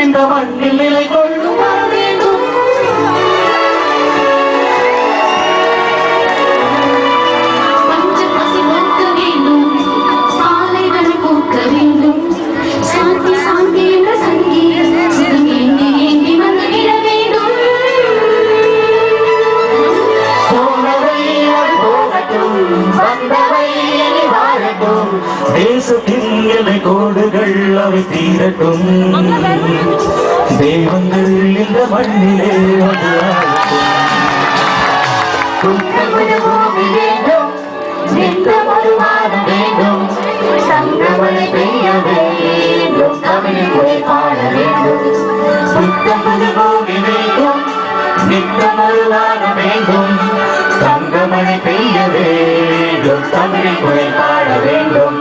இந்த மண்ணில் நிலை கொள்ளும் வேண்டும். பஞ்ச பசி போக்க வேண்டும், சாலைகள் போக்க வேண்டும், சாந்தி சாந்தி என்ற சங்கீதம் ஏந்தி ஏந்தி வந்துவிட வேண்டும். போனவை அது போகட்டும், வந்தவை இனி வாழட்டும், தேசத்தின் எல்லை கோடுகள் அவை தீரட்டும். தெய்வங்கள் இந்த மண்ணிலே பூமி வேண்டும், நித்தம் ஒரு வானம் வேண்டும், சங்கமழை பெய்ய வேண்டும், தமிழில் போய் பாட வேண்டும். புத்தம் புது பூமி வேண்டும், நித்தம் ஒரு வானம் வேண்டும், சங்கமழை பெய்ய வேண்டும், தமிழில் போய் பாட வேண்டும்.